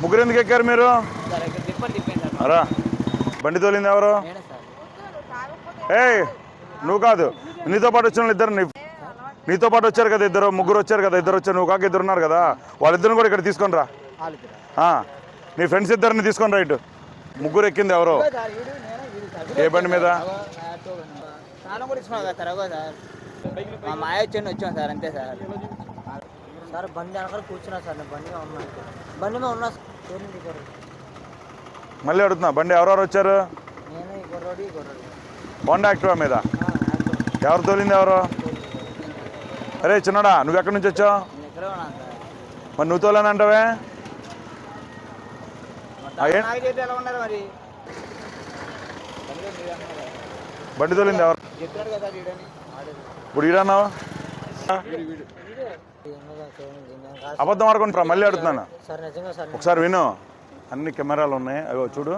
ముగ్గురు ఎందుకు ఎక్కారు మీరు? అరా బండి తోలింది ఎవరు? ఏయ్ నువ్వు కాదు, నీతో పాటు వచ్చిన ఇద్దరు, నీతో పాటు వచ్చారు కదా ఇద్దరు, ముగ్గురు వచ్చారు కదా, ఇద్దరు వచ్చారు, నువ్వు కాక ఇద్దరు ఉన్నారు కదా, వాళ్ళిద్దరిని కూడా ఇక్కడ తీసుకొని రా. నీ ఫ్రెండ్స్ ఇద్దరిని తీసుకొని రా ఇటు. ముగ్గురు ఎక్కింది ఎవరు? ఏ బండి మీద? వచ్చాం సార్, అంతే సార్. సార్ బండి వెనకాల కూర్చున్నా సార్, నేను బండి మీద ఉన్నా. మళ్ళీ అడుగుతున్నా, బండి ఎవరెవరు వచ్చారు? నేను ఈ గొర్రోడి హోండా యాక్టివా మీద. ఎవరు తోలింది ఎవరు? అరే చిన్నడా, నువ్వు ఎక్కడి నుంచి వచ్చావు? మరి నువ్వు తోలేని అంటావే? బండి తోలింది ఎవరు? ఇప్పుడు ఈడన్నావు, అబద్ధం ఆడుకుంటారా? మళ్ళీ అడుగుతున్నాను, ఒకసారి విను. అన్ని కెమెరాలు ఉన్నాయి, అవి చూడు.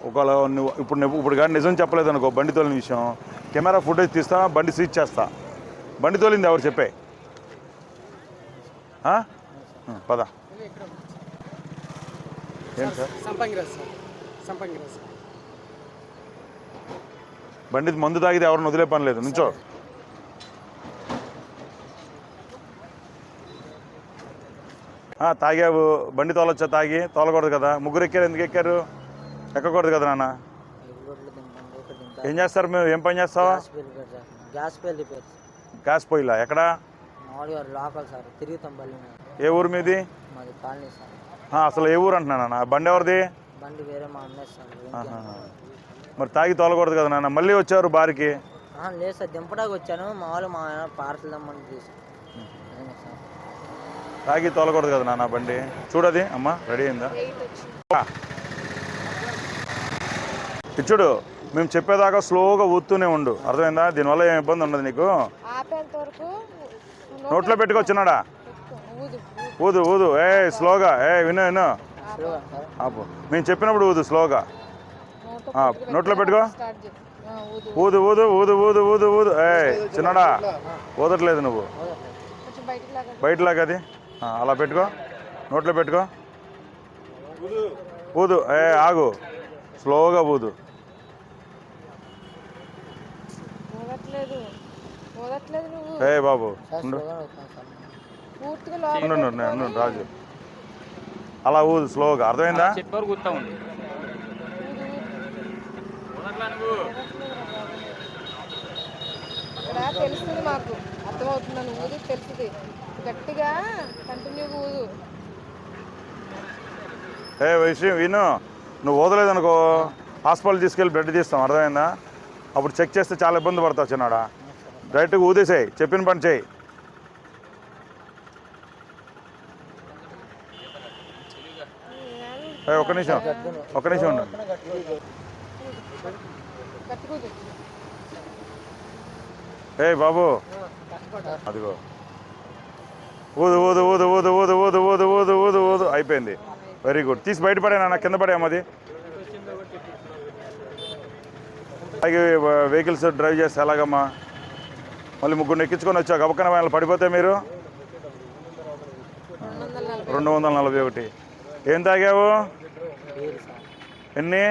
ఒకవేళ నువ్వు ఇప్పుడు కానీ నిజం చెప్పలేదు అనుకో బండి తోలిన విషయం, కెమెరా ఫుటేజ్ తీస్తా, బండి సీజ్ చేస్తా. బండి తోలింది ఎవరు చెప్పే? పద. ఏంటి సార్? బండి మందు తాగితే ఎవరిని వదిలే పని లేదు, నుంచో. తాగావు, బండి తోలొచ్చా? తాగి తోలకూడదు కదా. ముగ్గురు ఎక్కారు, ఎందుకు ఎక్కారు? ఎక్కకూడదు కదా నాన్న. ఏం చేస్తారు మేము? ఏం పని చేస్తావా? గ్యాస్ పొయ్యిలా? ఎక్కడ? ఏ ఊరు మీది? అసలు ఏ ఊరు అంటున్నా? బండి ఎవరిది? మరి తాగి తోలకూడదు కదా నాన్న. మళ్ళీ వచ్చారు బారికి? లేదు సార్, దింపడానికి వచ్చాను. మామూలు మా పార్సల్ దమ్మని తీసుకు. తాగి తోలకూడదు కదా నాన్న బండి. చూడది అమ్మ రెడీ అయిందా? ఇచ్చుడు, మేము చెప్పేదాకా స్లోగా ఊతూనే ఉండు, అర్థమైందా? దీనివల్ల ఏం ఇబ్బంది ఉండదు నీకు. నోట్లో పెట్టుకొచ్చినాడా? ఊదు ఊదు, స్లోగా. విను ఆపు, మేము చెప్పినప్పుడు ఊదు స్లోగా. నోట్లో పెట్టుకో. ఊదు ఊదు ఊదు ఊదు ఊదు ఊదు. చిన్నడా, ఊదట్లేదు నువ్వు, బయటలాగా అది. అలా పెట్టుకో, నోట్లో పెట్టుకో. ఊదు. ఆగు, స్లోగా ఊదు. బాబు రాజు, అలా ఊదు స్లోగా, అర్థమైందా? తెలుస్తుంది మాకు, అర్థమవుతుందని ఊదు తెలుస్తుంది. గట్టిగా కంటిన్యూగా ఊదు. విషయం విను, నువ్వు ఊదలేదనుకో హాస్పిటల్ తీసుకెళ్ళి బ్లడ్ తీస్తాం, అర్థమైందా? అప్పుడు చెక్ చేస్తే చాలా ఇబ్బంది పడతావు చిన్నాడా. డైరెక్ట్గా ఊదేసేయి, చెప్పిన పని చేయి. ఒక్క నిమిషం ఉండు. బాబు అదిగో, ఊదు ఊదు ఊదు ఊదు ఊదు ఊదు ఊదు ఊదు ఊదు ఊదు. అయిపోయింది, వెరీ గుడ్. తీసి బయటపడేనా? కింద పడేమది. అలాగే వెహికల్స్ డ్రైవ్ చేస్తే ఎలాగమ్మా? మళ్ళీ ముగ్గురు ఎక్కించుకొని వచ్చా, గబక్కన వాళ్ళు పడిపోతే మీరు 241. ఏం తాగావు? ఎన్ని?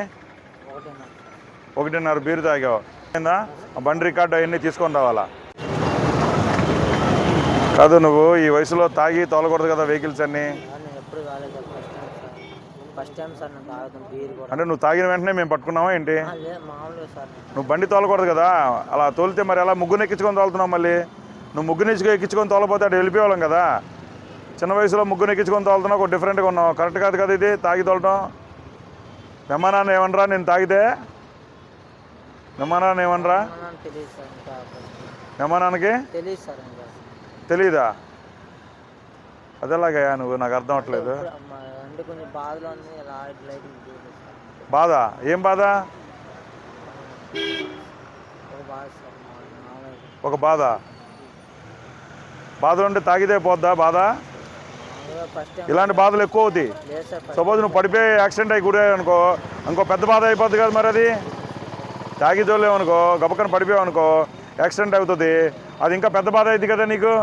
1.5 బీరు తాగావు. ఏందా బండి రికార్డు అవన్నీ తీసుకొని రావాలా? కాదు, నువ్వు ఈ వయసులో తాగి తోలకూడదు కదా వెహికల్స్ అన్నీ. అంటే నువ్వు తాగిన వెంటనే మేము పట్టుకున్నావా ఏంటి? నువ్వు బండి తోలకూడదు కదా, అలా తోలితే మరి ఎలా ముగ్గురు ఎక్కించుకొని తోలుతున్నావు? మళ్ళీ నువ్వు ముగ్గురు ఎక్కించుకొని తోలపోతే అటు వెళ్ళిపోవాలం కదా. చిన్న వయసులో ముగ్గురు ఎక్కించుకొని తోలుతున్నావు, ఒక డిఫరెంట్గా ఉన్నావు. కరెక్ట్ కాదు కదా ఇది, తాగి తోలటం. మెమ్మనాన్ని ఏమనరా నేను తాగితే? మెమ్మనాన్ని ఏమనరా? మెమ్మనాన్నకి తెలీదా? అదేలాగా నువ్వు, నాకు అర్థం అవట్లేదు. బాధ? ఏం బాధ? ఒక బాధ. బాధలు ఉంటే తాగితే పోద్దా బాధ? ఇలాంటి బాధలు ఎక్కువ అవుతాయి. సపోజ్ నువ్వు పడిపోయి యాక్సిడెంట్ అయ్యి గురయ్యావు అనుకో, ఇంకో పెద్ద బాధ అయిపోద్ది కదా. మరి అది తాగి తోలేవు అనుకో, గబక్కన పడిపోయావు అనుకో, యాక్సిడెంట్ అవుతుంది, అది ఇంకా పెద్ద బాధ అవుతుంది కదా నీకు.